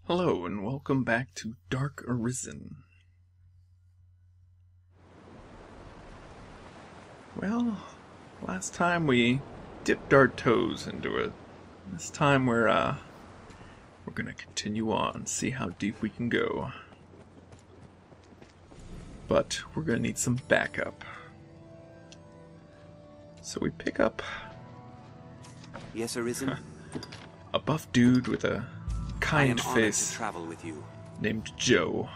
Hello and welcome back to Dark Arisen. Well, last time we dipped our toes into it. This time we're gonna continue on, see how deep we can go. But we're gonna need some backup. So we pick up Yes, Arisen. a buff dude with a kind I am honored face to travel with you. named Joe.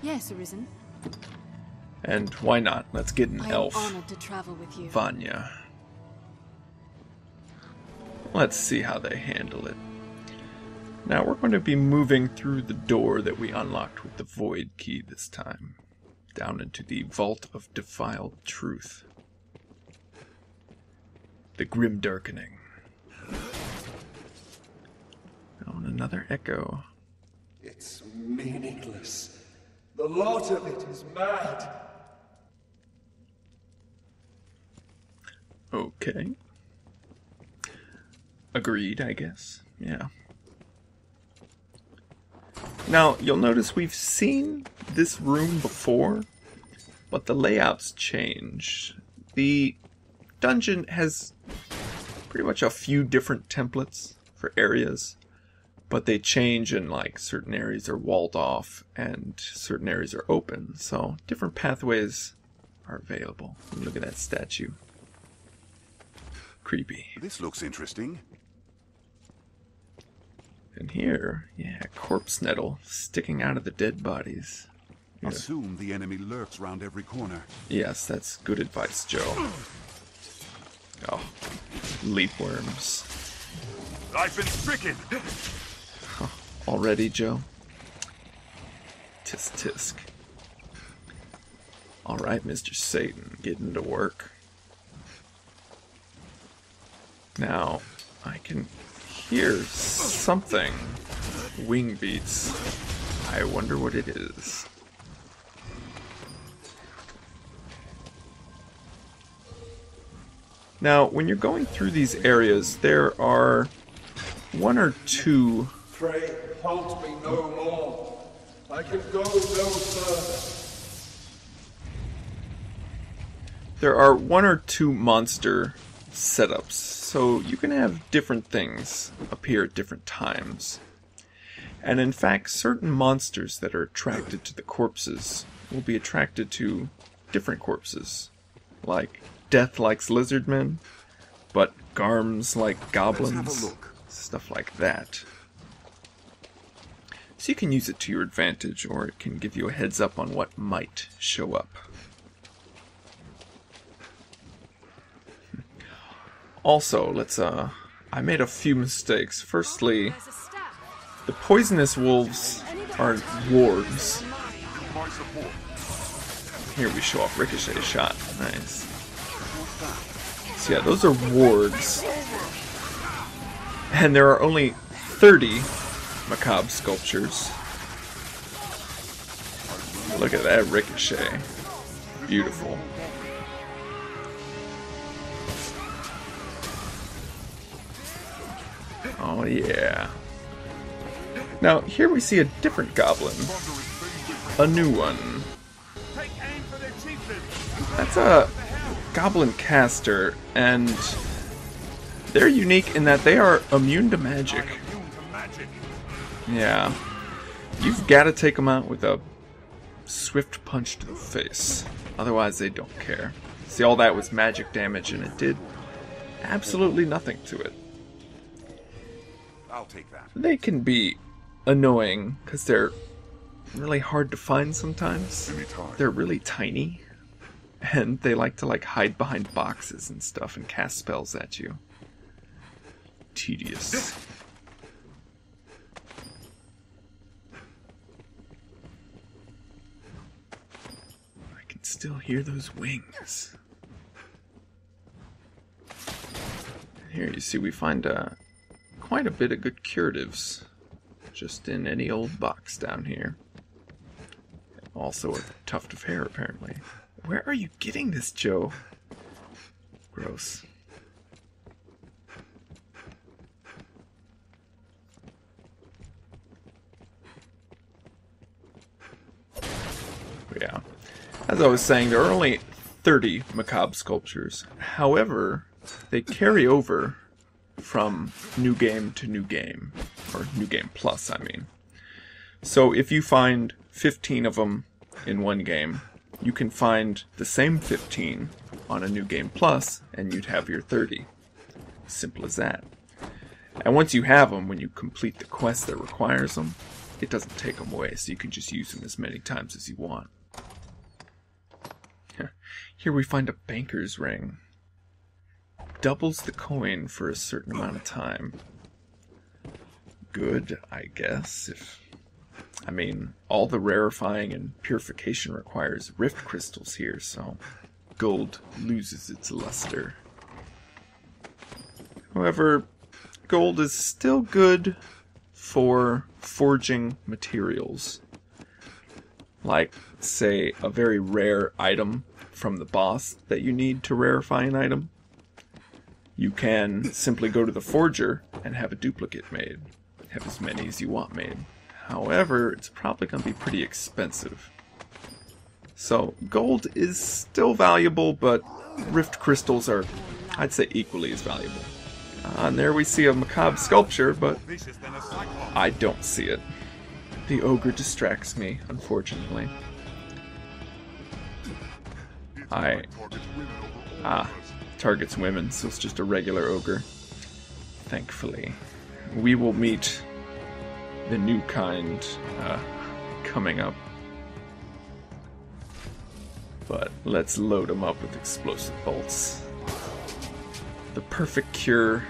Yes, Arisen. And why not? Let's get an I am elf, honored to travel with you. Vanya. Let's see how they handle it. Now we're going to be moving through the door that we unlocked with the void key this time, down into the Vault of Defiled Truth. The Grim Darkening. Oh, and another echo. It's meaningless. The lot of it is mad. Okay. Agreed, I guess. Yeah. Now, you'll notice we've seen this room before, but the layout's changed. The dungeon has pretty much a few different templates for areas, but they change and like certain areas are walled off and certain areas are open, so different pathways are available. Look at that statue. Creepy. This looks interesting. And here, yeah, corpse nettle sticking out of the dead bodies. Yeah. Assume the enemy lurks round every corner. Yes, that's good advice, Joe. Oh, leapworms. I've been stricken! Already, Joe? Tisk tisk. Alright, Mr. Satan, getting to work. Now, I can hear something. Wing beats. I wonder what it is. Now, when you're going through these areas, there are one or two... Pray, hold me no more. I can go no further. There are one or two monster setups, so you can have different things appear at different times. And in fact, certain monsters that are attracted to the corpses will be attracted to different corpses. Like Death likes lizardmen, but Garms like goblins. Let's have a look. Stuff like that. So you can use it to your advantage, or it can give you a heads up on what might show up. Also, I made a few mistakes. Firstly, the poisonous wolves are wargs. Here we show off Ricochet shot. Nice. So yeah, those are wargs. And there are only 30 macabre sculptures. Look at that Ricochet. Beautiful. Oh yeah. Now, here we see a different goblin. A new one. That's a goblin caster, and they're unique in that they are immune to magic. Yeah. You've got to take them out with a swift punch to the face. Otherwise, they don't care. See, all that was magic damage, and it did absolutely nothing to it. I'll take that. They can be annoying because they're really hard to find sometimes. They're really tiny, and they like to hide behind boxes and stuff and cast spells at you. Tedious. I can still hear those wings. Here you see we find quite a bit of good curatives just in any old box down here. Also a tuft of hair, apparently. Where are you getting this, Joe? Gross. As I was saying, there are only 30 macabre sculptures. However, they carry over from new game to new game. Or new game plus, I mean. So if you find 15 of them in one game, you can find the same 15 on a new game plus, and you'd have your 30. Simple as that. And once you have them, when you complete the quest that requires them, it doesn't take them away, so you can just use them as many times as you want. Here we find a banker's ring. Doubles the coin for a certain amount of time. Good, I guess. I mean, all the rarefying and purification requires rift crystals here, so gold loses its luster. However, gold is still good for forging materials. Like, say, a very rare item from the boss that you need to rarefy an item. You can simply go to the forger and have a duplicate made. Have as many as you want made. However, it's probably going to be pretty expensive. So, gold is still valuable, but rift crystals are, I'd say, equally as valuable. And there we see a macabre sculpture, but I don't see it. The ogre distracts me, unfortunately. Targets women, so it's just a regular ogre. Thankfully. We will meet the new kind coming up. But let's load them up with explosive bolts. The perfect cure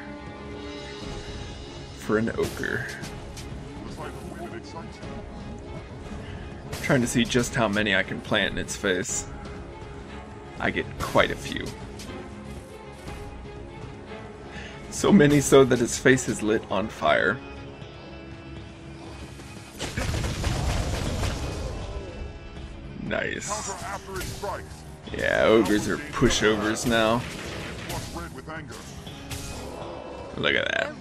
for an ogre. Trying to see just how many I can plant in its face. I get quite a few. So many so that its face is lit on fire. Nice. Yeah, ogres are pushovers now. Look at that.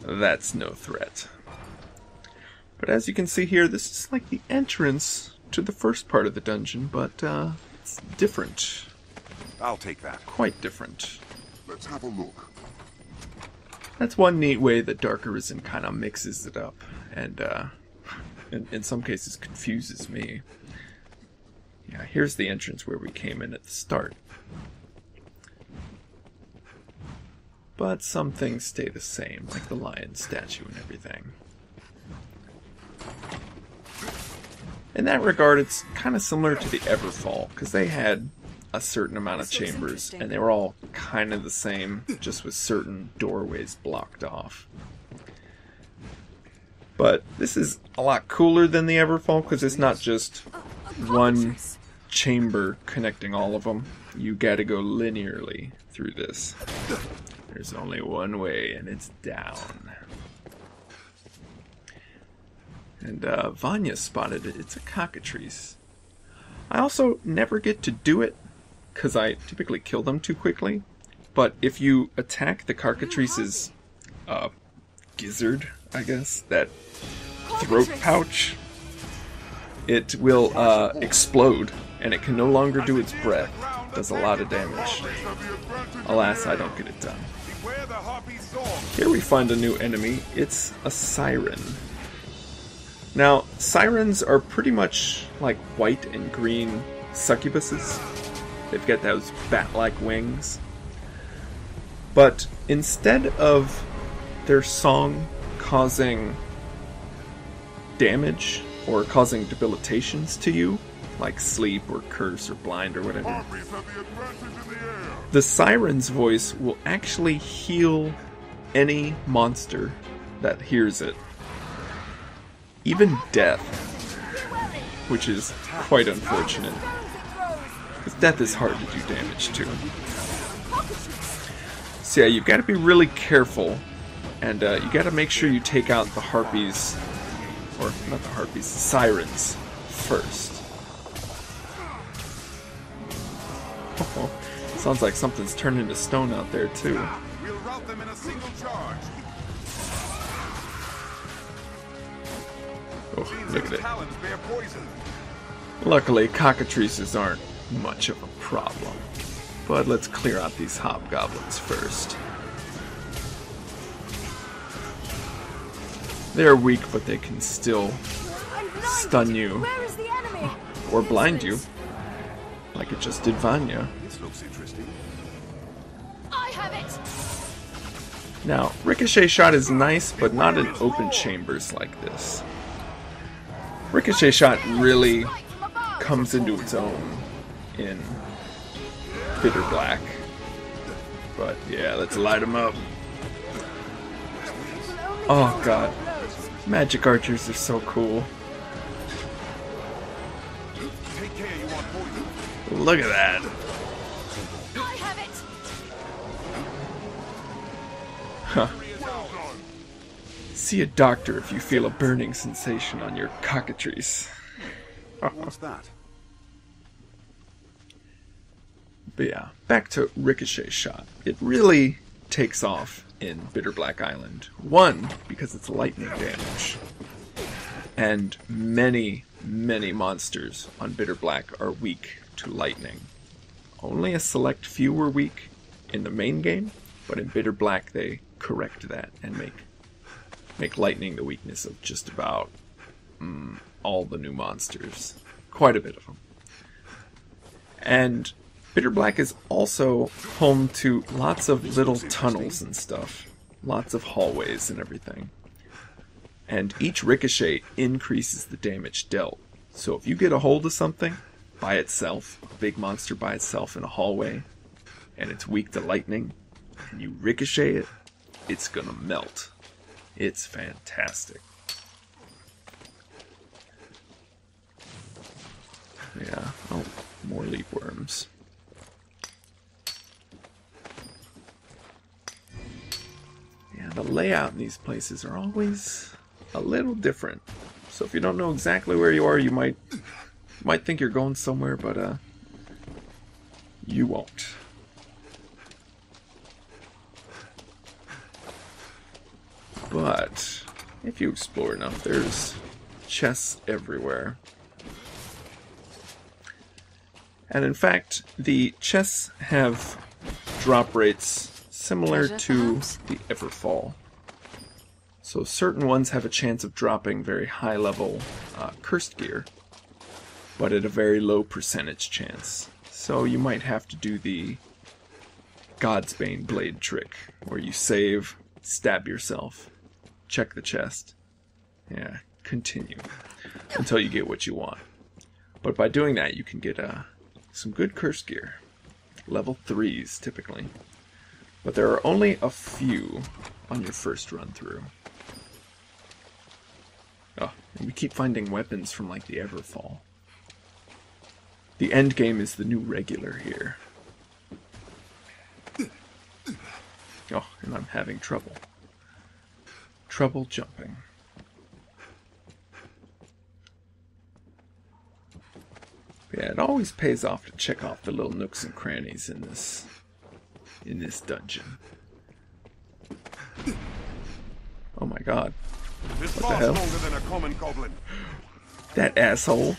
That's no threat. But as you can see here, this is like the entrance to the first part of the dungeon, but it's different. I'll take that. Quite different. Let's have a look. That's one neat way that Dark Arisen kind of mixes it up, and in some cases confuses me. Yeah, here's the entrance where we came in at the start. But some things stay the same, like the lion statue and everything. In that regard, it's kind of similar to the Everfall, because they had a certain amount of chambers, and they were all kind of the same, just with certain doorways blocked off. But this is a lot cooler than the Everfall, because it's not just one chamber connecting all of them. You gotta go linearly through this. There's only one way, and it's down. And Vanya spotted it. It's a cockatrice. I also never get to do it, because I typically kill them too quickly. But if you attack the cockatrice's gizzard, I guess, that throat pouch, it will explode, and it can no longer do its breath. It does a lot of damage. Alas, I don't get it done. Here we find a new enemy. It's a siren. Now, sirens are pretty much like white and green succubuses. They've got those bat-like wings. But instead of their song causing damage or causing debilitations to you, like sleep or curse or blind or whatever, the siren's voice will actually heal any monster that hears it. Even death, which is quite unfortunate, because death is hard to do damage to. So yeah, you've got to be really careful, and you got to make sure you take out the harpies, or not the harpies, the sirens first. Oh, sounds like something's turned into stone out there too. We'll rout them in a single charge. Oh, Seems look its at it. talons bear poison. Luckily, cockatrices aren't much of a problem. But let's clear out these hobgoblins first. They're weak, but they can still stun you Where is the enemy? or blind you, like it just did Vanya. This looks interesting. I have it. Now, ricochet shot is nice, but not in open chambers like this. Ricochet shot really comes into its own in Bitter Black. But yeah, let's light them up. Oh god, magic archers are so cool. Take care, you want poison. Look at that. I have it. Huh. Well done. See a doctor if you feel a burning sensation on your cockatrice. What's that? But yeah, back to Ricochet Shot. It really takes off in Bitter Black Island. One, because it's lightning damage. And many, many monsters on Bitter Black are weak to lightning. Only a select few were weak in the main game, but in Bitter Black they correct that and make lightning the weakness of just about all the new monsters. Quite a bit of them. And Bitter Black is also home to lots of little tunnels and stuff. Lots of hallways and everything. And each ricochet increases the damage dealt. So if you get a hold of something by itself, a big monster by itself in a hallway, and it's weak to lightning, and you ricochet it, it's gonna melt. It's fantastic. Yeah, oh, more leaf worms. Yeah, the layout in these places are always a little different. So if you don't know exactly where you are, you might think you're going somewhere, but you won't. But if you explore enough, there's chests everywhere. And in fact, the chests have drop rates similar to the Everfall. So certain ones have a chance of dropping very high level cursed gear, but at a very low percentage chance. So you might have to do the Godsbane blade trick, where you save, stab yourself, check the chest, yeah, continue, until you get what you want. But by doing that you can get some good cursed gear. Level 3s typically. But there are only a few on your first run through. Oh, and we keep finding weapons from like the Everfall. The end game is the new regular here. Oh, and I'm having trouble. Trouble jumping. Yeah, it always pays off to check off the little nooks and crannies in this dungeon. Oh my god. This What the far hell? stronger than a common goblin. That asshole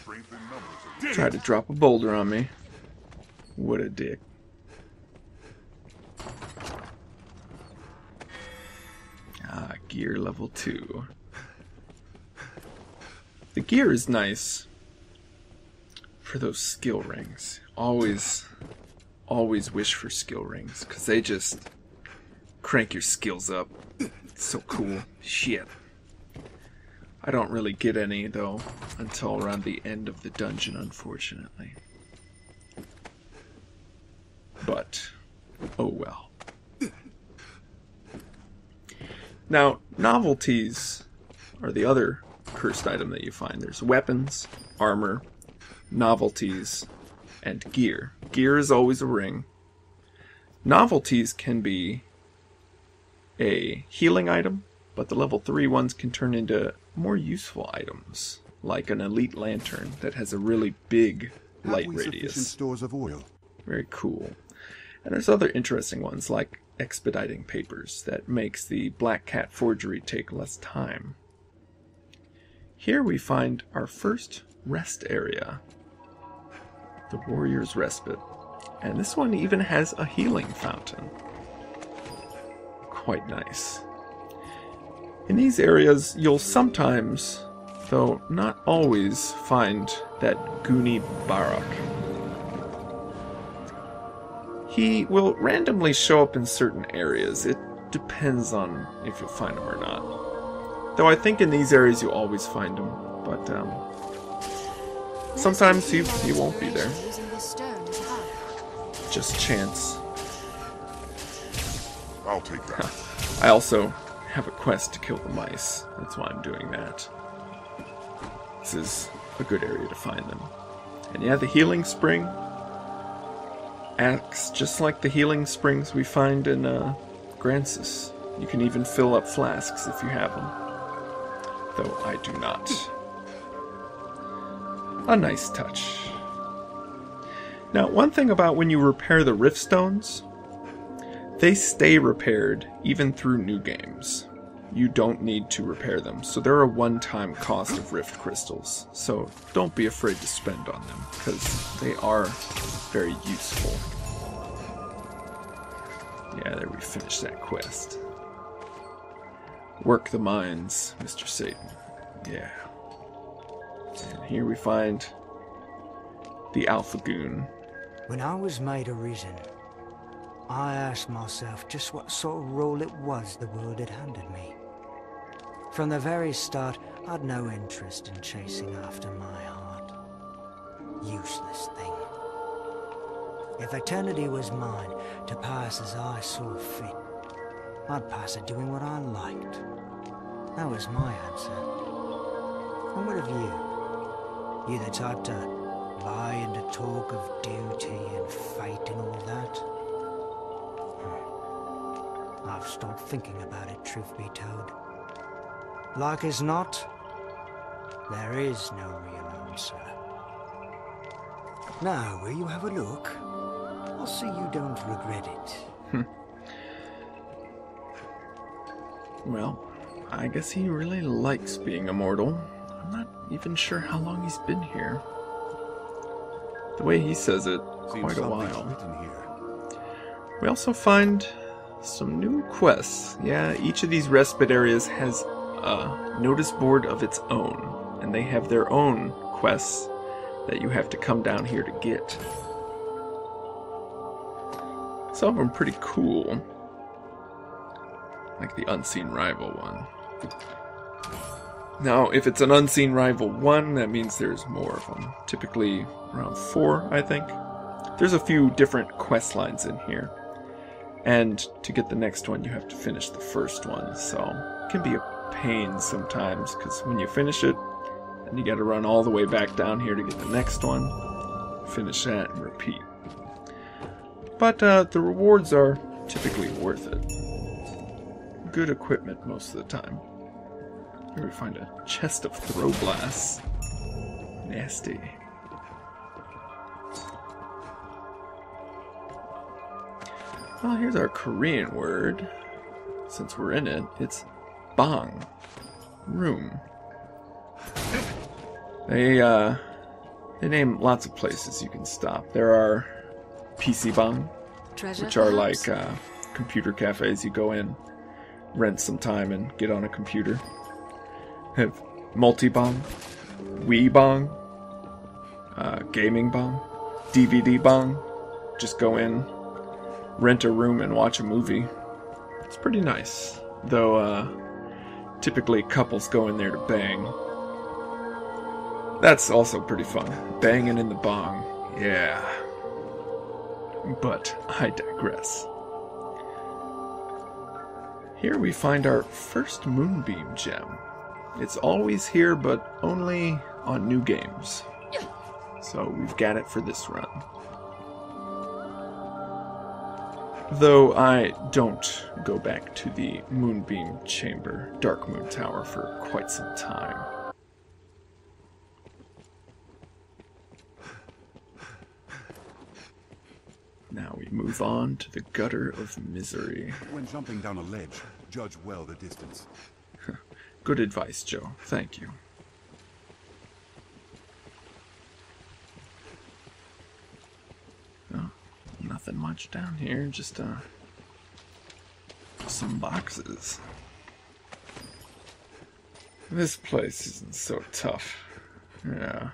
Strength in numbers. tried to drop a boulder on me. What a dick. Ah, gear level 2. The gear is nice for those skill rings. Always wish for skill rings, because they just crank your skills up. It's so cool. Shit. I don't really get any, though, until around the end of the dungeon, unfortunately. But, oh well. Now, novelties are the other cursed item that you find. There's weapons, armor, novelties, and gear. Gear is always a ring. Novelties can be a healing item, but the level 3 ones can turn into more useful items, like an elite lantern that has a really big light Have we sufficient radius. stores of oil? Very cool. And there's other interesting ones, like expediting papers, that makes the Black Cat forgery take less time. here we find our first rest area. The Warrior's Respite. And this one even has a healing fountain. Quite nice. In these areas, you'll sometimes, though not always, find that Goonie Barak. He will randomly show up in certain areas. It depends on if you'll find him or not. Though I think in these areas you'll always find him, but sometimes he won't be there. Just chance. I'll take that. I also have a quest to kill the mice. That's why I'm doing that. This is a good area to find them. And yeah, the healing spring acts just like the healing springs we find in Grancis. You can even fill up flasks if you have them. Though I do not. A nice touch. Now, one thing about when you repair the Rift Stones, they stay repaired even through new games. You don't need to repair them, so they're a one-time cost of Rift Crystals. So don't be afraid to spend on them, because they are very useful. Yeah, there we finished that quest. Work the mines, Mr. Satan. Yeah. And here we find the Alpha Goon. When I was made Arisen, I asked myself just what sort of role it was the world had handed me. From the very start, I'd no interest in chasing after my heart. Useless thing. If eternity was mine to pass as I saw fit, I'd pass it doing what I liked. That was my answer. And what of you? You the type to lie and to talk of duty and fate and all that? I've stopped thinking about it, truth be told. Like as not, there is no real answer. Now, will you have a look? I'll see you don't regret it. Well, I guess he really likes being immortal. I'm not even sure how long he's been here. The way he says it, quite a while. Written here. We also find some new quests. Yeah, each of these respite areas has a notice board of its own, and they have their own quests that you have to come down here to get. Some of them pretty cool, like the Unseen Rival one. Now, if it's an Unseen Rival 1, that means there's more of them. Typically around 4, I think. There's a few different quest lines in here. And to get the next one, you have to finish the first one. So it can be a pain sometimes, because when you finish it, then you got to run all the way back down here to get the next one. Finish that and repeat. But the rewards are typically worth it. Good equipment most of the time. Here we find a chest of throw blasts. Nasty. Well, here's our Korean word. Since we're in it, it's bahng. Room. They name lots of places you can stop. There are PC bahng, which are like computer cafes. You go in, rent some time, and get on a computer. Have multi-bahng, Wii bahng, gaming bahng, DVD bahng. Just go in, rent a room, and watch a movie. It's pretty nice. Though, typically couples go in there to bang. That's also pretty fun. Banging in the bahng. Yeah. But I digress. Here we find our first Moonbeam gem. It's always here, but only on new games. So we've got it for this run. Though I don't go back to the Moonbeam Chamber, Dark Moon Tower, for quite some time. Now we move on to the Gutter of Misery. When jumping down a ledge, judge well the distance. Good advice, Joe. Thank you. Nothing much down here, just some boxes. This place isn't so tough. Yeah.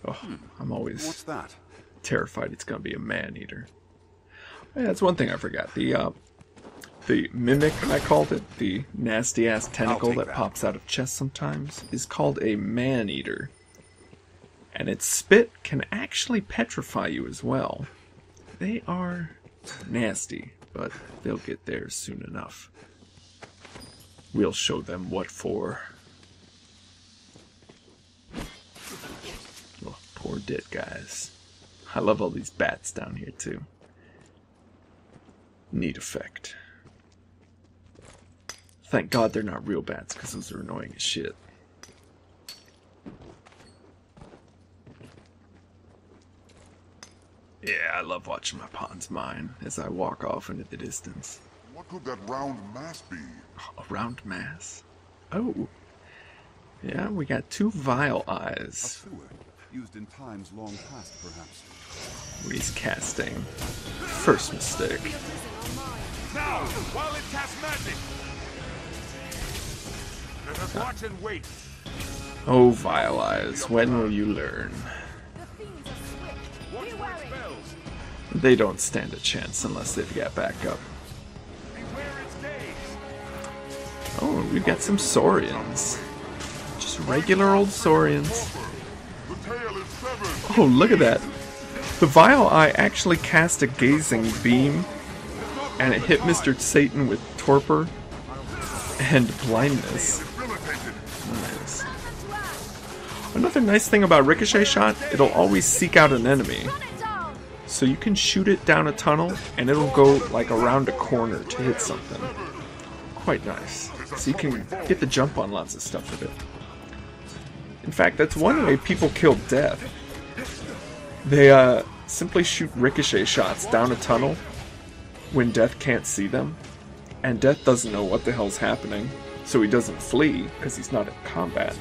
Oh, I'm always What's that? terrified it's gonna be a man-eater. Yeah, that's one thing I forgot. The mimic, I called it, the nasty-ass tentacle take that that. pops out of chests sometimes, is called a man-eater. And its spit can actually petrify you as well. They are nasty, but they'll get there soon enough. We'll show them what for. Oh, poor dead guys. I love all these bats down here too. Neat effect. Thank God they're not real bats, because those are annoying as shit. Yeah, I love watching my pawns mine as I walk off into the distance. What could that round mass be? A round mass? Oh. Yeah, we got two vile A eyes. sewer, used in times long past, perhaps. He's casting. First mistake. Now, while it casts magic! Let us watch and wait. Oh, vile eyes, when will you learn? The fiends are swift. Watch Be for wary. its spells. They don't stand a chance unless they've got backup. Beware its gaze. Oh, we've got some Saurians. Just regular old Saurians. The tail is severed. Oh, look at that. The Vile Eye actually cast a gazing beam, and it hit Mr. Satan with torpor and blindness. Nice. Another nice thing about Ricochet Shot, it'll always seek out an enemy. Run it down. So you can shoot it down a tunnel, and it'll go like around a corner to hit something. Quite nice. So you can get the jump on lots of stuff with it. In fact, that's one way people kill Death. They simply shoot ricochet shots down a tunnel when Death can't see them, and Death doesn't know what the hell's happening, so he doesn't flee because he's not in combat,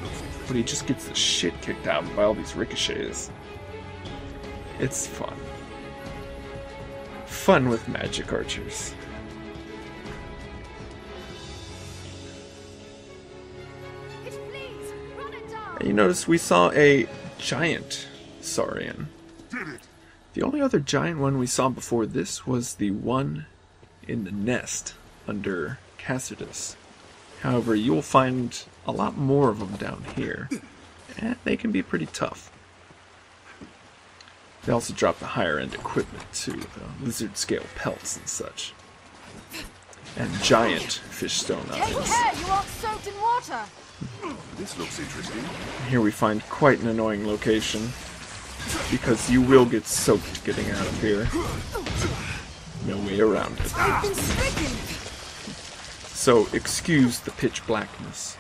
but he just gets the shit kicked out by all these ricochets. It's fun. Fun with magic archers. It flees. Run it down. And you notice we saw a giant Saurian. Did it. The only other giant one we saw before this was the one in the nest under Cassidus. However, you'll find a lot more of them down here, and they can be pretty tough. They also drop the higher end equipment too, the lizard scale pelts and such. And giant fish stone Take eyes. care, you aren't soaked in water. This looks interesting. Here we find quite an annoying location, because you will get soaked getting out of here. No way around it. You've been stricken. So excuse the pitch blackness.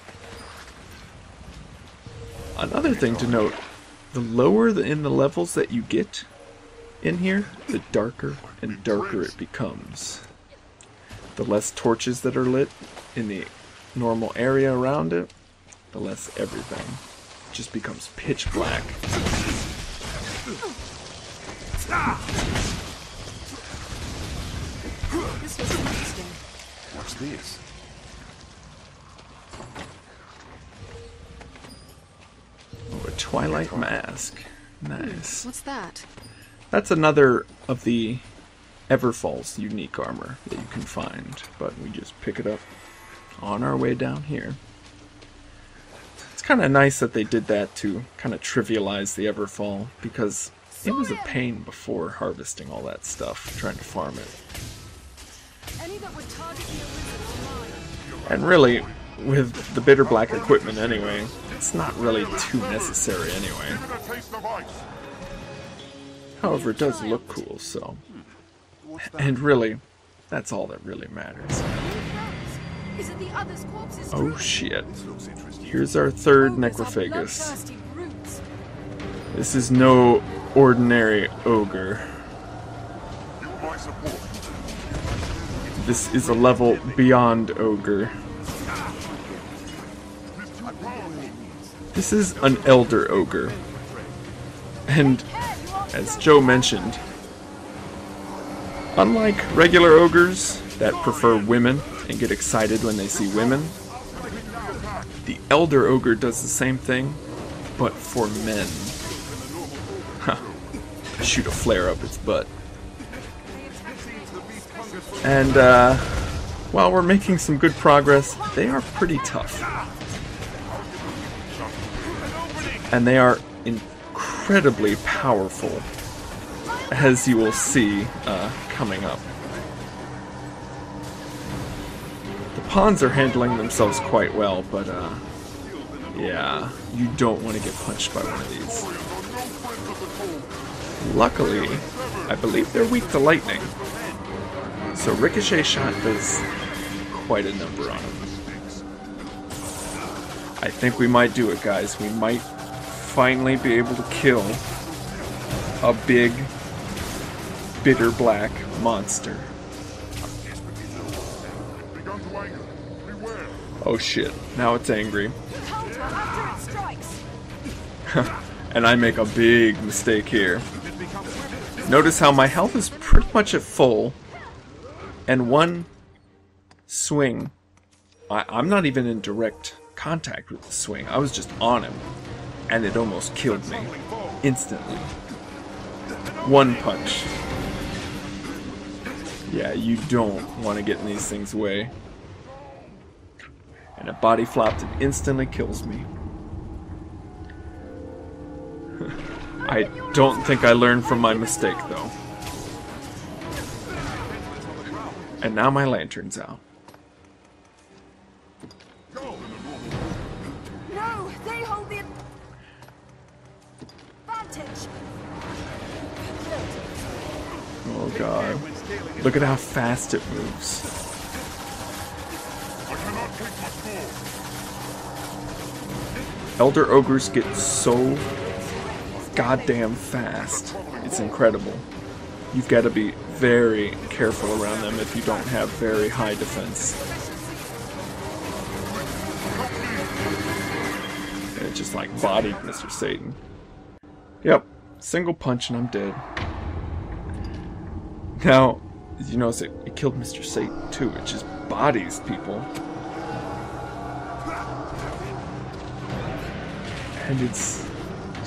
Another thing to note, the lower in the levels that you get in here, the darker and darker it becomes. The less torches that are lit in the normal area around it, the less everything. It just becomes pitch black. This looks interesting. What's this? Oh, a Twilight Mask. Nice. What's that? That's another of the Everfall's unique armor that you can find, but we just pick it up on our way down here. It's kind of nice that they did that to kind of trivialize the Everfall, because it was a pain before harvesting all that stuff, trying to farm it. Any that would target the original mine. And really, with the bitter black equipment anyway, it's not really too necessary anyway. Give it a taste of ice. However, it does look cool, so... What's that? And really, that's all that really matters. Is it the other's corpses? Oh shit. This looks interesting. Here's our third Ogres are necrophagus. bloodthirsty brutes. This is no ordinary ogre. You my support. This is a level beyond ogre. This is an elder ogre. And as Joe mentioned, unlike regular ogres that prefer women and get excited when they see women, the Elder Ogre does the same thing, but for men. Shoot a flare up its butt. And while we're making some good progress, they are pretty tough. And they are incredibly powerful, as you will see coming up. The pawns are handling themselves quite well, but yeah, you don't want to get punched by one of these. Luckily, I believe they're weak to lightning, so Ricochet Shot does quite a number on them. I think we might do it, guys. We might finally be able to kill a big, bitter black monster. Oh shit, now it's angry. Counter after it strikes. And I make a big mistake here. Notice how my health is pretty much at full, and one swing, I'm not even in direct contact with the swing, I was just on him, and it almost killed me instantly. One punch. Yeah, you don't want to get in these things' way. And a body flop that instantly kills me. I don't think I learned from my mistake, though. And now my lantern's out. No, they hold the advantage. Oh god. Look at how fast it moves. Elder Ogres get so goddamn fast. It's incredible. You've got to be very careful around them if you don't have very high defense. And it just like bodied Mr. Satan. Yep, single punch and I'm dead. Now, you notice it killed Mr. Satan too. It just bodies people. And it's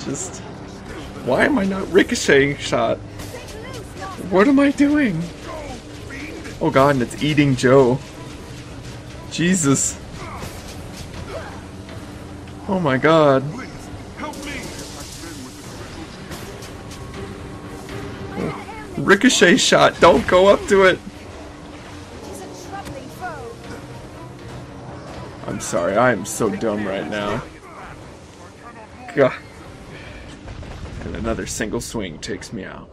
just... Why am I not ricocheting shot? What am I doing? Oh god, and it's eating Joe. Jesus. Oh my god. Ricochet shot, don't go up to it. I'm sorry, I am so dumb right now. God. And another single swing takes me out.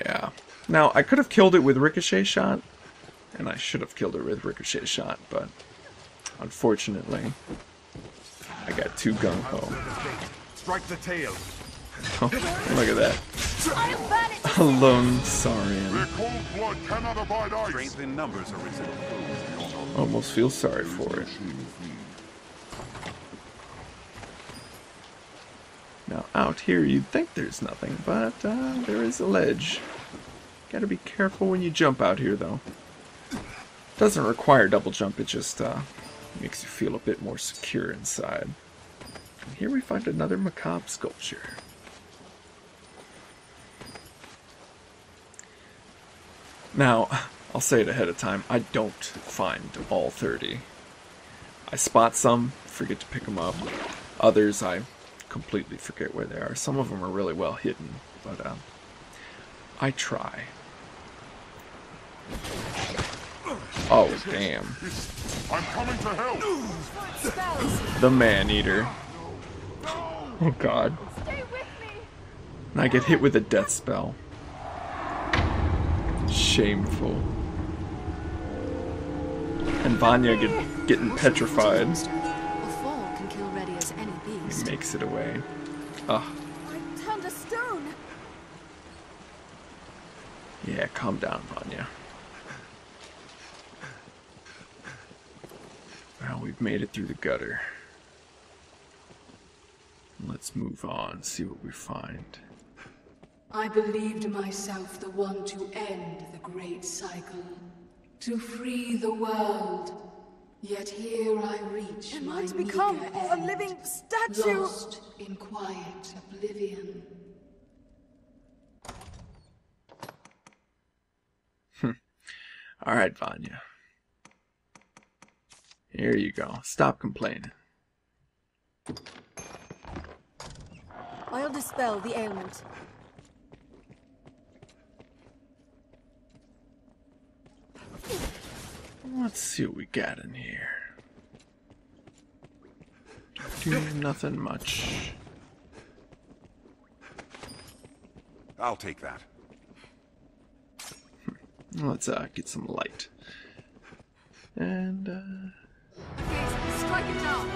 Yeah. Now, I could have killed it with Ricochet Shot, and I should have killed it with Ricochet Shot, but unfortunately, I got too gung-ho. Strike the tail. Oh, look at that. A lone Saurian. Their cold blood cannot abide ice. Strength in numbers, Arisen. Almost feel sorry for it. Now, out here you'd think there's nothing, but there is a ledge. Gotta be careful when you jump out here, though. Doesn't require double jump, it just makes you feel a bit more secure inside. And here we find another macabre sculpture. Now, I'll say it ahead of time, I don't find all 30. I spot some, forget to pick them up. Others, I completely forget where they are. Some of them are really well hidden, but I try. Oh, damn. I'm coming to help. The Man-Eater. Oh god. Stay with me. And I get hit with a death spell. Shameful. And Vanya getting petrified. A fall can kill ready as any beast. He makes it away. Ugh. I turned a stone. Yeah, calm down, Vanya. Well, we've made it through the gutter. let's move on, see what we find. I believed myself the one to end the great cycle, to free the world. Yet here I reach It my might become meager a end, living statue. lost in quiet oblivion. Alright, Vanya. Here you go. Stop complaining. I'll dispel the ailment. Let's see what we got in here. Nothing much. I'll take that. Let's get some light. And Okay, strike it down.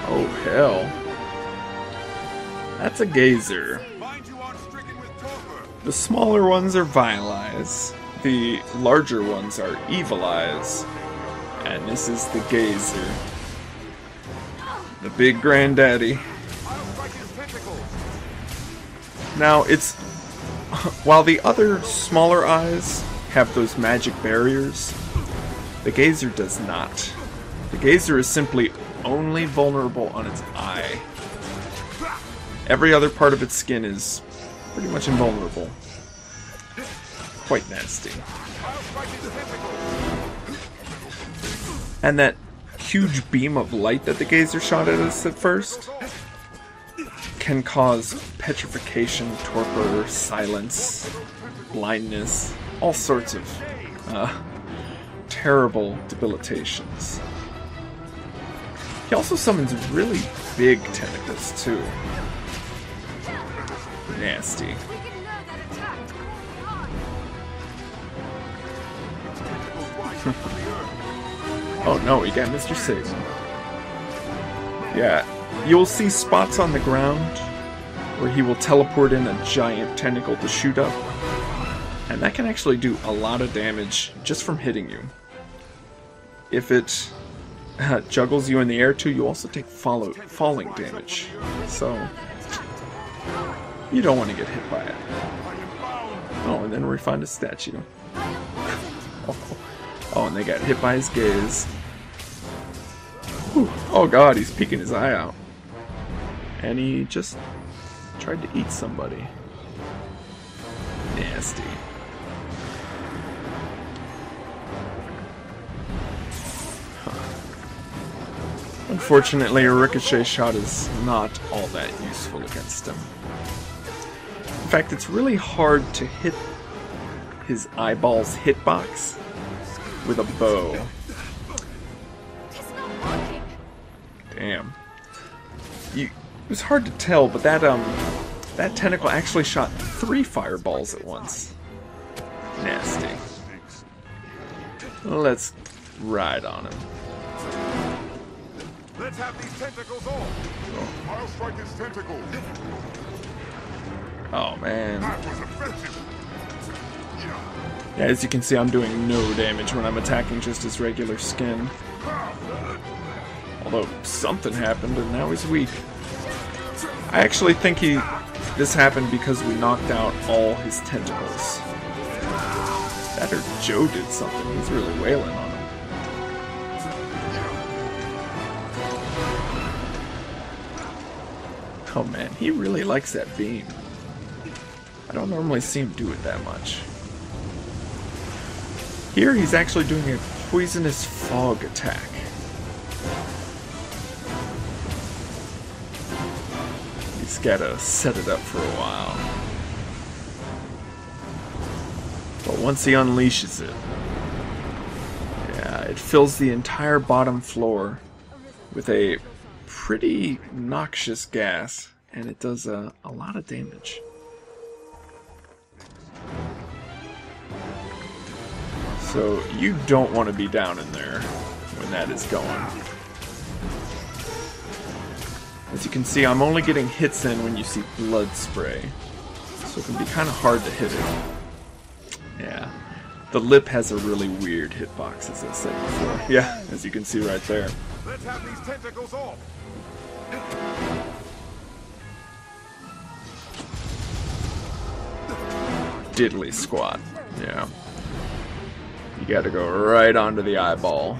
oh hell. That's a gazer. Mind you aren't stricken with torpor. The smaller ones are vile eyes. The larger ones are evil eyes. And this is the gazer. The big granddaddy. I'll strike his tentacles. Now it's while the other smaller eyes have those magic barriers, the gazer does not. The gazer is simply only vulnerable on its eye. Every other part of its skin is pretty much invulnerable. Quite nasty. I'll strike his tentacles. And that huge beam of light that the gazer shot at us at first can cause petrification, torpor, silence, blindness, all sorts of terrible debilitations. He also summons really big tentacles too. Nasty. We can know that attack. Oh no, we got Mr. Satan. Yeah, you'll see spots on the ground where he will teleport in a giant tentacle to shoot up. And that can actually do a lot of damage just from hitting you. If it juggles you in the air too, you also take falling damage. So, you don't want to get hit by it. Oh, and then we find a statue. Oh, and they got hit by his gaze. Whew. Oh god, he's peeking his eye out. And he just tried to eat somebody. Nasty. Unfortunately, a ricochet shot is not all that useful against him. In fact, it's really hard to hit his eyeballs hitbox with a bow. It's not working. Damn. It was hard to tell, but that tentacle actually shot 3 fireballs at once. Nasty. Let's ride on him. Let's have these tentacles off. I'll strike his tentacles. Oh man. That was effective. Yeah, as you can see, I'm doing no damage when I'm attacking just his regular skin. Although something happened and now he's weak. I actually think this happened because we knocked out all his tentacles. That or Joe did something. He's really wailing on him. Oh man, he really likes that beam. I don't normally see him do it that much. Here he's actually doing a poisonous fog attack. He's gotta set it up for a while. But once he unleashes it, yeah, it fills the entire bottom floor with a pretty noxious gas, and it does a lot of damage. So you don't want to be down in there when that is going. As you can see, I'm only getting hits in when you see blood spray, so it can be kind of hard to hit it. Yeah, the lip has a really weird hitbox, as I said before. Yeah, as you can see right there. Let's have these tentacles off. diddly squat. Yeah. You gotta go right onto the eyeball.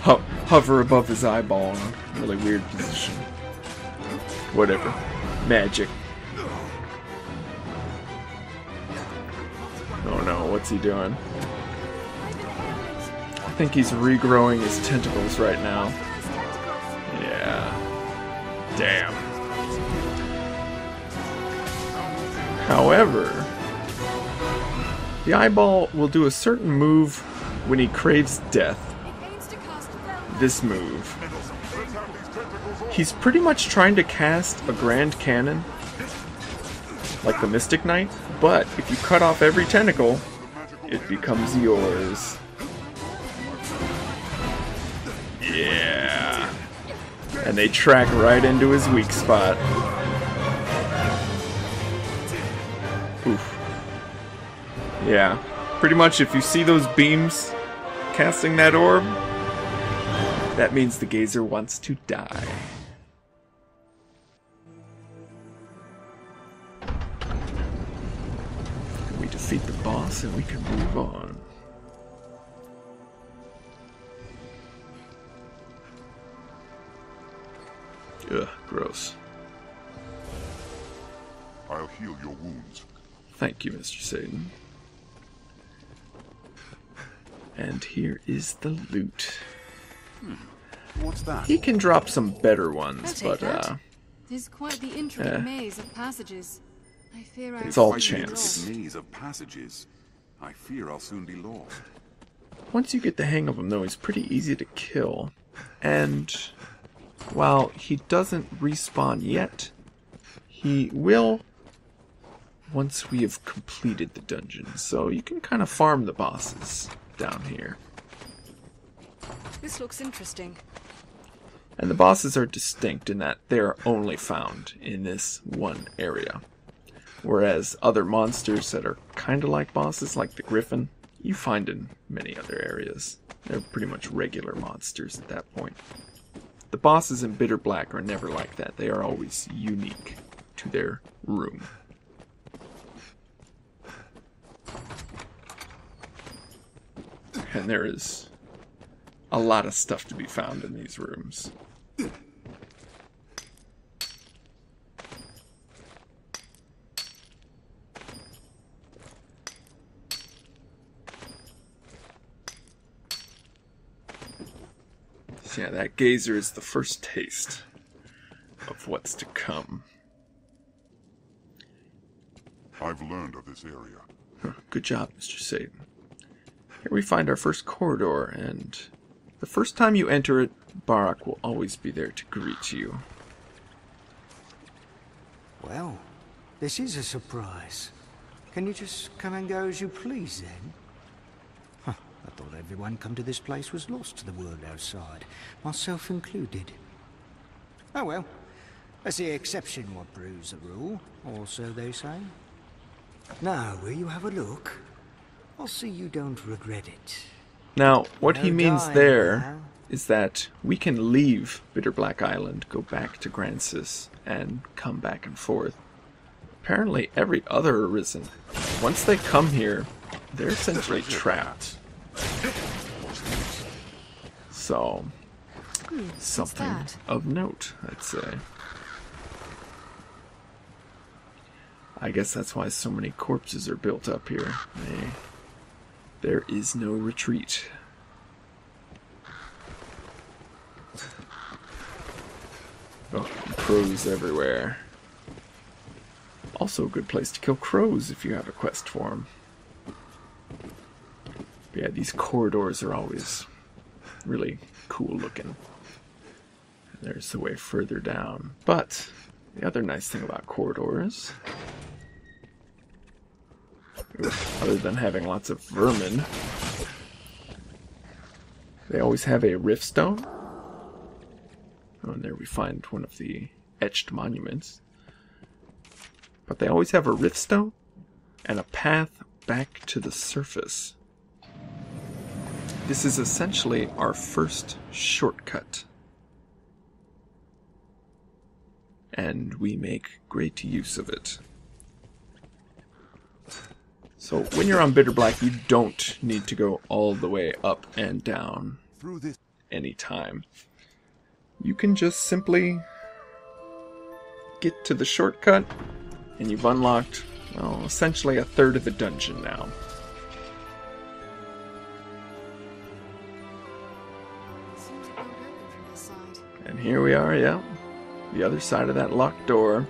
Hover above his eyeball in a really weird position. Whatever. Magic. Oh no, what's he doing? I think he's regrowing his tentacles right now. Yeah. Damn. However, the eyeball will do a certain move when he craves death. This move. He's pretty much trying to cast a grand cannon, like the Mystic Knight, but if you cut off every tentacle, it becomes yours. Yeah. And they track right into his weak spot. Oof. Yeah. Pretty much if you see those beams casting that orb, that means the gazer wants to die. We defeat the boss and we can move on. Ugh, gross. I'll heal your wounds. Thank you, Mr. Satan. And here is the loot. What's that? He can drop some better ones, I'll but take that. Tis quite the intricate maze of passages. I fear it's all Fighting chance. this maze of passages. I fear I'll soon be lost. Once you get the hang of him, though, he's pretty easy to kill. And while he doesn't respawn yet, he will once we have completed the dungeon. So you can kind of farm the bosses down here. This looks interesting. And the bosses are distinct in that they're only found in this one area. Whereas other monsters that are kind of like bosses, like the Griffin, you find in many other areas. They're pretty much regular monsters at that point. The bosses in Bitter Black are never like that. They are always unique to their room. And there is a lot of stuff to be found in these rooms. So yeah, that gazer is the first taste of what's to come. I've learned of this area. Good job, Mr. Satan. Here we find our first corridor, and the first time you enter it, Barak will always be there to greet you. Well, this is a surprise. Can you just come and go as you please, then? Huh, I thought everyone come to this place was lost to the world outside, myself included. Oh well, that's the exception what proves the rule, or so they say. Now, will you have a look? I'll see you don't regret it. Now, what he No means dying there now. is that we can leave Bitter Black Island, go back to Grancis, and come back and forth. Apparently, every other Arisen, once they come here, they're essentially trapped. So, something that? of note, I'd say. I guess that's why so many corpses are built up here. There is no retreat. Oh, crows everywhere. Also a good place to kill crows if you have a quest for them. But yeah, these corridors are always really cool looking. And there's the way further down. But the other nice thing about corridors, other than having lots of vermin, they always have a rift stone. Oh, and there we find one of the etched monuments. But they always have a rift stone and a path back to the surface. This is essentially our first shortcut. And we make great use of it. So when you're on Bitter Black, you don't need to go all the way up and down Through this. anytime. You can just simply get to the shortcut, and you've unlocked, well, essentially a third of the dungeon now. Seems it won't open from this side. And here we are, yeah. The other side of that locked door.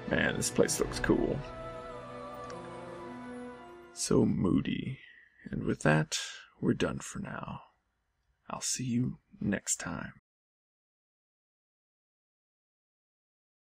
Man, this place looks cool. So moody. And with that, we're done for now. I'll see you next time.